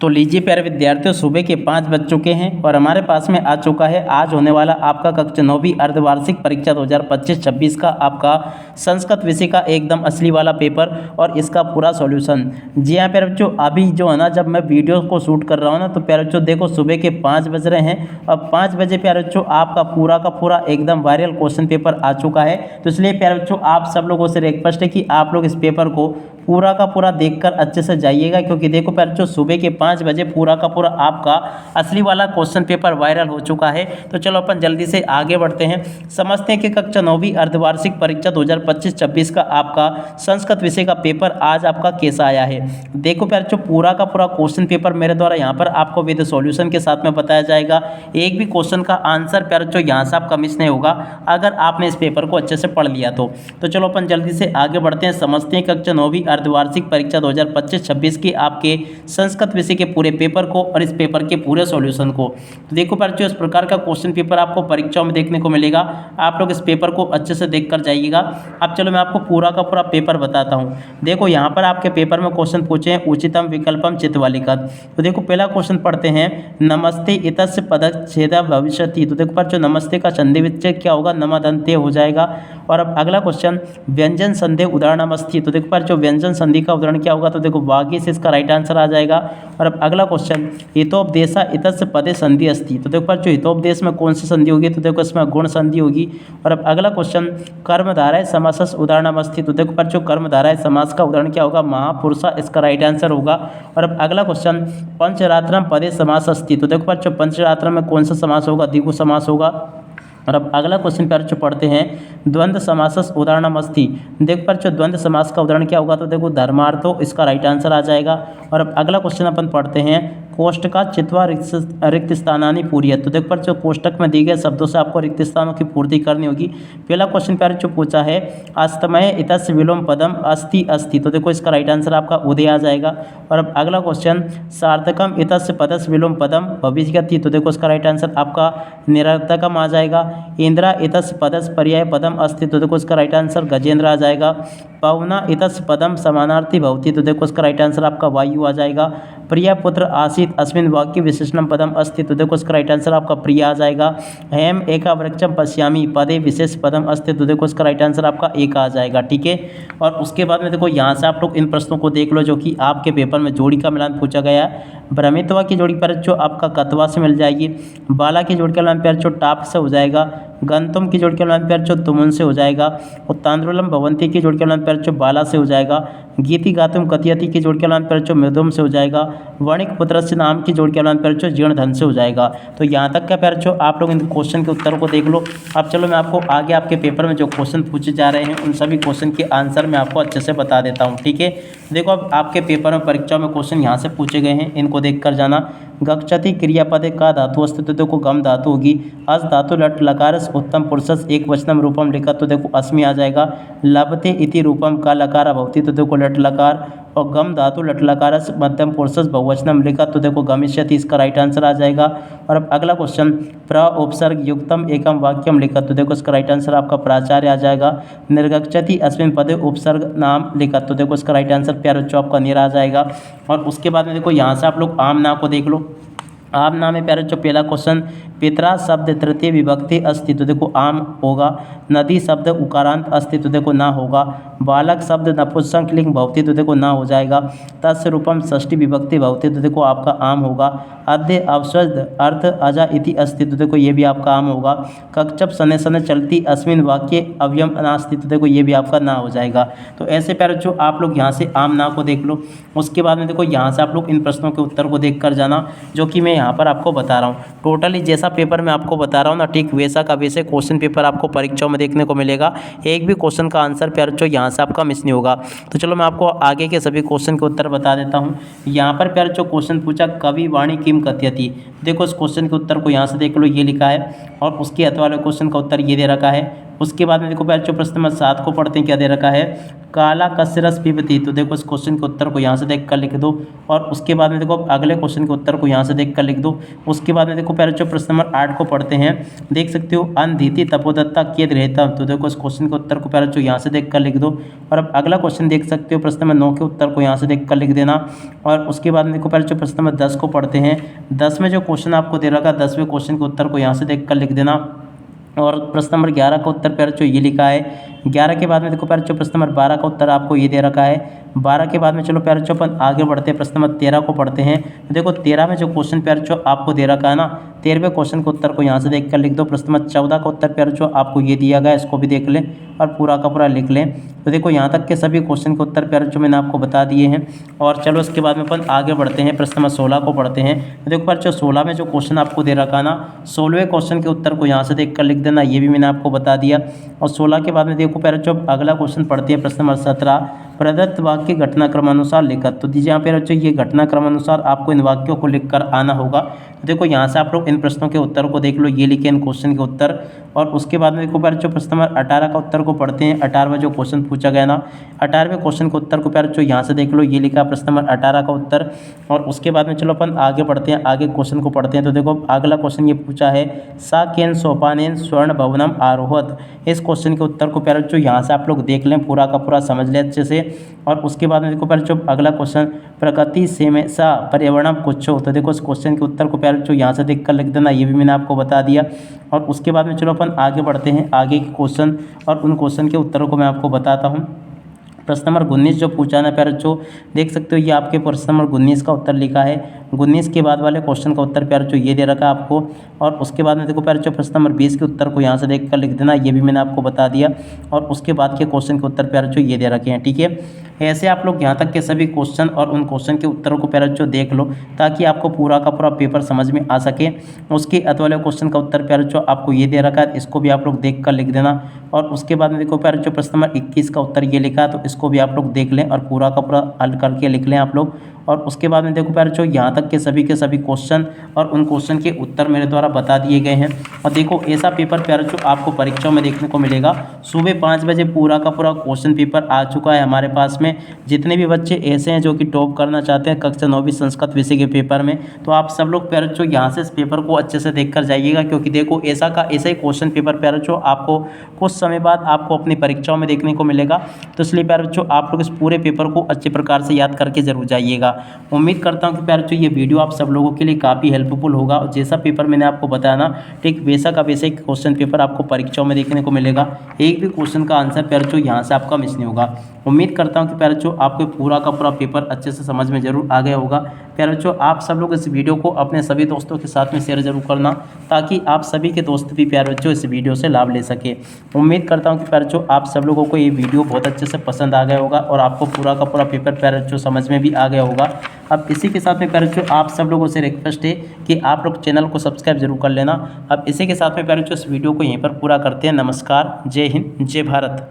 तो लीजिए प्यारे विद्यार्थियों, सुबह के 5 बज चुके हैं और हमारे पास में आ चुका है आज होने वाला आपका कक्षा 9वीं अर्धवार्षिक परीक्षा 2025-26 का आपका संस्कृत विषय का एकदम असली वाला पेपर और इसका पूरा सॉल्यूशन। जी हाँ प्यारे बच्चों, अभी जो है ना, जब मैं वीडियो को शूट कर रहा हूँ ना, तो प्यारे बच्चों देखो सुबह के 5 बज रहे हैं और 5 बजे प्यारे बच्चों आपका पूरा का पूरा एकदम वायरल क्वेश्चन पेपर आ चुका है। तो इसलिए प्यारे बच्चों आप सब लोगों से रिक्वेस्ट है कि आप लोग इस पेपर को पूरा का पूरा देखकर अच्छे से जाइएगा, क्योंकि देखो प्यारे बच्चों सुबह के 5 बजे पूरा का पूरा आपका असली वाला क्वेश्चन पेपर वायरल हो चुका है। तो चलो अपन जल्दी से आगे बढ़ते हैं, समझते हैं कि कक्षा 9वीं अर्धवार्षिक परीक्षा 2025-26 का आपका संस्कृत विषय का पेपर आज आपका कैसा आया है। देखो प्यारे बच्चों पूरा का पूरा क्वेश्चन पेपर मेरे द्वारा यहाँ पर आपको विद सॉल्यूशन के साथ में बताया जाएगा। एक भी क्वेश्चन का आंसर प्यारे बच्चों यहाँ से आपका मिस नहीं होगा अगर आपने इस पेपर को अच्छे से पढ़ लिया तो। चलो अपन जल्दी से आगे बढ़ते हैं, समझते हैं कक्षा 9वीं अर्धवार्षिक परीक्षा 2025-26 के आपके संस्कृत विषय के पूरे पेपर को और इस पेपर के पूरे सॉल्यूशन को। तो देखो बच्चों इस प्रकार का क्वेश्चन पेपर आपको परीक्षाओं में देखने को मिलेगा, आप लोग इस पेपर को अच्छे से देखकर जाइएगा। अब चलो मैं आपको पूरा का पूरा पेपर बताता हूँ। देखो यहाँ पर आपके पेपर में क्वेश्चन पूछे हैं उचितम विकल्पम चित्तवालिकत। तो देखो पहला क्वेश्चन पढ़ते हैं, नमस्ते इतस्य पदच्छेदा भविष्यति। तो देखो बच्चों नमस्ते का संधि विच्छेद क्या होगा, नमदन्ते हो जाएगा। और अब अगला क्वेश्चन, व्यंजन संधि उदाहरणमस्ति। तो देखो बच्चों व्यंजन संधि का उदाहरण क्या होगा, तो देखो वाग्य से इसका राइट आंसर आ जाएगा। और अब अगला क्वेश्चन, हितोपदेशा इतस्य पदे संधि अस्ति। तो देखो बच्चों हितोपदेश में कौन सी संधि होगी, तो देखो इसमें गुण संधि होगी। और अब अगला क्वेश्चन, कर्मधारय समासस् उदाहरणमस्ति। तो देखो बच्चों कर्मधारय समास का उदाहरण क्या होगा, महापुरुषा इसका राइट आंसर होगा। और अब अगला क्वेश्चन, पंचरात्रम पदे समास अस्ति। तो देखो बच्चों पंचरात्रम में कौन सा समास होगा, द्विगु समास होगा। और अब अगला क्वेश्चन पर जो पढ़ते हैं, द्वंद्व समासस उदाहरणमस्ति। देख पर जो द्वंद्व समास का उदाहरण क्या होगा, तो देखो धर्मार्थो इसका राइट आंसर आ जाएगा। और अब अगला क्वेश्चन अपन पढ़ते हैं, कोष्टका चित्वा रिक्त स्थानानि पूर्यत। तो देख पर जो कोष्टक में दिए गए शब्दों से आपको रिक्त स्थानों की पूर्ति करनी होगी। पहला क्वेश्चन पर जो पूछा है, अस्तमय इतस्य विलोम पदम अस्ति अस्ति। तो देखो इसका राइट आंसर आपका उदय आ जाएगा। और अब अगला क्वेश्चन, सार्थकम इतस्य पदस्य विलोम पदम भविष्यति। तो देखो इसका राइट आंसर आपका निरर्थकम आ जाएगा। इंद्रा इतस्य पदस्य पर्याय पदम अस्ति। तो देखो इसका राइट आंसर गजेंद्र आ जाएगा। पवना इतस्य पदम समानार्थी भवति। तो देखो इसका राइट आंसर आपका वायु आ जाएगा। प्रिया पुत्र आसीत अस्मिन वाक्य विशेषणम पदम अस्ति। तो देखो इसका राइट आंसर आपका प्रिया आ जाएगा। हेम एका वृक्षम पश्यामी पदे विशेष पदम अस्ति। तो देखो इसका राइट आंसर आपका एक आ जाएगा। ठीक है, और उसके बाद में देखो यहाँ से आप लोग इन प्रश्नों को देख लो जो कि आपके पेपर में जोड़ी का मिलान पूछा गया है। भ्रमितवा की जोड़ी पर जो आपका कतवा से मिल जाएगी, बाला की जोड़ी का मिलान पर जो टाप से हो जाएगा, गंतुम की जोड़ के मिलान पर जो तुमुन से हो जाएगा, और तांद्रुलम भवंती की जोड़ के मिलान पर जो बाला से हो जाएगा, गीति गातुम कथियति की जोड़ के मिलान पर जो मृदुम से हो जाएगा, वणिक पुत्रस्य नाम की जोड़ के मिलान पर जो जीर्ण धन से हो जाएगा। तो यहाँ तक का प्यार जो आप लोग इन क्वेश्चन के उत्तरों को देख लो। अब चलो मैं आपको आगे आपके पेपर में जो क्वेश्चन पूछे जा रहे हैं उन सभी क्वेश्चन के आंसर मैं आपको अच्छे से बता देता हूँ। ठीक है, देखो अब आपके पेपर में परीक्षा में क्वेश्चन यहाँ से पूछे गए हैं, इनको देख कर जाना। गच्छति क्रियापदे का धातु अस्तित्व, देखो गम धातु होगी। अस धातु लट लकारस उत्तम पुरुषस एक वचनम रूपम लिखा। तो देखो अस्मि आ जाएगा। लभते इति रूपम का लकार भवति। तो देखो लट लकार। और गम धातु लट लकारस मध्यम पुरुषस बहुवचनम लिखा। तो देखो गमिष्यति इसका राइट आंसर आ जाएगा। और अब अगला क्वेश्चन, प्र उपसर्ग युक्तम एकम वाक्यम लिखा। तो देखो इसका राइट आंसर आपका प्राचार्य आ जाएगा। निर्गच्छति अस्मिन पदे उपसर्ग नाम लिखा। तो देखो इसका राइट आंसर प्यारे बच्चों आपका निरा आ जाएगा। और उसके बाद में देखो यहाँ से आप लोग आम ना को देख लो। आम नाम में प्यारे जो पहला क्वेश्चन, पितरा शब्द तृतीय विभक्ति अस्ति। तो देखो आम होगा। नदी शब्द उकारांत अस्ति। तो देखो ना होगा। बालक शब्द नपुंसकलिंग भवति। तो देखो ना हो जाएगा। तस्य रूपम षष्ठी विभक्ति भवति। तो देखो आपका आम होगा। अद्य अवसद अर्थ अजा इति अस्ति। तो देखो ये भी आपका आम होगा। कक्षप सने सने चलती अस्मिन वाक्य अवयम अनास्ति। तो देखो ये भी आपका ना हो जाएगा। तो ऐसे प्यारे जो आप लोग यहाँ से आम ना को देख लो। उसके बाद में देखो यहाँ से आप लोग इन प्रश्नों के उत्तर को देख कर जाना जो कि मैं यहाँ पर आपको बता रहा हूँ। टोटली जैसा पेपर मैं आपको बता रहा हूँ ना, ठीक वैसा का वैसे क्वेश्चन पेपर आपको परीक्षाओं में देखने को मिलेगा। एक भी क्वेश्चन का आंसर प्यारे जो यहाँ से आपका मिस नहीं होगा। तो चलो मैं आपको आगे के सभी क्वेश्चन के उत्तर बता देता हूँ। यहाँ पर प्यारे जो क्वेश्चन पूछा, कवि वाणी किम कथयति। देखो इस क्वेश्चन के उत्तर को यहाँ से देख लो, ये लिखा है। और उसके अथवा वाले क्वेश्चन का उत्तर ये दे रखा है, उसके बाद में देखो प्यारे बच्चों प्रश्न नंबर 7 को पढ़ते हैं। क्या दे रखा है, काला कस्य रस पिबती। तो देखो इस क्वेश्चन के उत्तर को यहाँ से देख कर लिख दो। और उसके बाद में देखो अगले क्वेश्चन के उत्तर को यहाँ से देख कर लिख दो। उसके बाद में देखो प्यारे बच्चों प्रश्न नंबर 8 को पढ़ते हैं। देख सकते हो अनधीति तपोदत्ता कियद रहता। तो देखो इस क्वेश्चन के उत्तर को प्यारे बच्चों यहाँ से देख कर लिख दो। और अब अगला क्वेश्चन देख सकते हो प्रश्न नंबर 9 के उत्तर को यहाँ से देख कर लिख देना। और उसके बाद में देखो प्यारे बच्चों प्रश्न नंबर 10 को पढ़ते हैं। 10 में जो क्वेश्चन आपको दे रखा है 10वें क्वेश्चन के उत्तर को यहाँ से देख कर लिख देना। और प्रश्न नंबर 11 का उत्तर प्यारे बच्चों ये लिखा है। 11 के बाद में देखो प्यारे बच्चों प्रश्न नंबर 12 का उत्तर आपको ये दे रखा है। 12 के बाद में चलो प्यारे बच्चों अपन आगे बढ़ते हैं, प्रश्न नंबर 13 को पढ़ते हैं। तो देखो 13 में जो क्वेश्चन प्यारे बच्चों आपको दे रखा है ना, 13वें क्वेश्चन के उत्तर को यहाँ से देख कर लिख दो। प्रश्न नंबर 14 का उत्तर प्यारे बच्चों आपको ये दिया गया है, इसको भी देख लें और पूरा का पूरा लिख लें। तो देखो यहाँ तक के सभी क्वेश्चन के उत्तर प्यारे बच्चों मैंने आपको बता दिए हैं। और चलो उसके बाद में अपन आगे बढ़ते हैं, प्रश्न नंबर 16 को पढ़ते हैं। तो देखो प्यारे बच्चों 16 में जो क्वेश्चन आपको दे रखा है ना, 16वें क्वेश्चन के उत्तर को यहाँ से देख कर लिख देना, ये भी मैंने आपको बता दिया। और 16 के बाद में देखो प्यारे बच्चों अगला क्वेश्चन पढ़ते हैं, प्रश्न नंबर 17। प्रदत्त वाक्य घटनाक्रमानुसार लिखत। तो दीजिए यहाँ पे बच्चों ये घटनाक्रमानुसार आपको इन वाक्यों को लिखकर आना होगा। तो देखो यहाँ से आप लोग इन प्रश्नों के उत्तर को देख लो, ये लिखे इन क्वेश्चन के उत्तर। और उसके बाद में देखो प्यारे बच्चों प्रश्न नंबर 18 का उत्तर को पढ़ते हैं। 18वां जो क्वेश्चन पूछा गया ना, 18वें क्वेश्चन के उत्तर को प्यारे बच्चों यहाँ से देख लो, ये लिखा प्रश्न नंबर 18 का उत्तर। और उसके बाद में चलो अपन आगे बढ़ते हैं, आगे क्वेश्चन को पढ़ते हैं। तो देखो अगला क्वेश्चन ये पूछा है, सा केन सोपानेन स्वर्ण भवनम आरोहत। इस क्वेश्चन के उत्तर को प्यारे बच्चों यहाँ से आप लोग देख लें, पूरा का पूरा समझ लें अच्छे से। और उसके बाद में देखो प्यारे बच्चों अगला क्वेश्चन, प्रकृति से में सा पर्यावरण कुछो। तो देखो इस क्वेश्चन के उत्तर को प्यारे बच्चों यहाँ से देख कर लिख देना, ये भी मैंने आपको बता दिया। और उसके बाद में चलो अपन आगे बढ़ते हैं, आगे के क्वेश्चन और उन क्वेश्चन के उत्तरों को मैं आपको बताता हूँ। प्रश्न नंबर 19 जो पूछा ना प्यारे बच्चों, देख सकते हो ये आपके प्रश्न नंबर 19 का उत्तर लिखा है। 19 के बाद वाले क्वेश्चन का उत्तर प्यारे बच्चों ये दे रखा है आपको। और उसके बाद में देखो प्यारे बच्चों प्रश्न नंबर 20 के उत्तर को यहाँ से देख कर लिख देना, ये भी मैंने आपको बता दिया। और उसके बाद के क्वेश्चन के उत्तर प्यारे बच्चों ये दे रखे हैं, ठीक है। ऐसे आप लोग यहाँ तक के सभी क्वेश्चन और उन क्वेश्चन के उत्तरों को प्यारे बच्चों देख लो, ताकि आपको पूरा का पूरा पेपर समझ में आ सके। उसके अत वाले क्वेश्चन का उत्तर प्यारे बच्चों आपको ये दे रखा है, इसको भी आप लोग देख कर लिख देना। और उसके बाद में देखो प्यारे बच्चों प्रश्न नंबर 21 का उत्तर ये लिखा है, तो इसको भी आप लोग देख लें और पूरा का पूरा हल करके लिख लें आप लोग। और उसके बाद में देखो प्यारे बच्चों यहाँ तक के सभी क्वेश्चन और उन क्वेश्चन के उत्तर मेरे द्वारा बता दिए गए हैं। और देखो ऐसा पेपर प्यारे बच्चों आपको परीक्षाओं में देखने को मिलेगा। सुबह 5 बजे पूरा का पूरा क्वेश्चन पेपर आ चुका है हमारे पास में। जितने भी बच्चे ऐसे हैं जो कि टॉप करना चाहते हैं कक्षा 9वीं संस्कृत विषय के पेपर में, तो आप सब लोग प्यारे बच्चों यहाँ से इस पेपर को अच्छे से देख कर जाइएगा। क्योंकि देखो ऐसा ही क्वेश्चन पेपर प्यारे बच्चों आपको कुछ समय बाद आपको अपनी परीक्षाओं में देखने को मिलेगा। तो इसलिए प्यारे बच्चों आप लोग इस पूरे पेपर को अच्छे प्रकार से याद करके जरूर जाइएगा। उम्मीद करता हूँ कि प्यारे बच्चों ये वीडियो आप सब लोगों के लिए काफ़ी हेल्पफुल होगा। और जैसा पेपर मैंने आपको बताया ना, ठीक वैसा का वैसा एक क्वेश्चन पेपर आपको परीक्षाओं में देखने को मिलेगा। एक भी क्वेश्चन का आंसर प्यारे बच्चों यहाँ से आपका मिस नहीं होगा। उम्मीद करता हूँ कि प्यारे बच्चों आपको पूरा का पूरा पेपर अच्छे से समझ में जरूर आ गया होगा। प्यारे बच्चों आप सब लोग इस वीडियो को अपने सभी दोस्तों के साथ में शेयर जरूर करना, ताकि आप सभी के दोस्त भी प्यारे बच्चों इस वीडियो से लाभ ले सके। उम्मीद करता हूँ कि प्यारे बच्चों आप सब लोगों को ये वीडियो बहुत अच्छे से पसंद आ गया होगा और आपको पूरा का पूरा पेपर प्यारे बच्चों समझ में भी आ गया होगा। अब इसी के साथ में प्यारे बच्चों आप सब लोगों से रिक्वेस्ट है कि आप लोग चैनल को सब्सक्राइब जरूर कर लेना। अब इसी के साथ में प्यारे बच्चों इस वीडियो को यहीं पर पूरा करते हैं। नमस्कार, जय हिंद, जय भारत।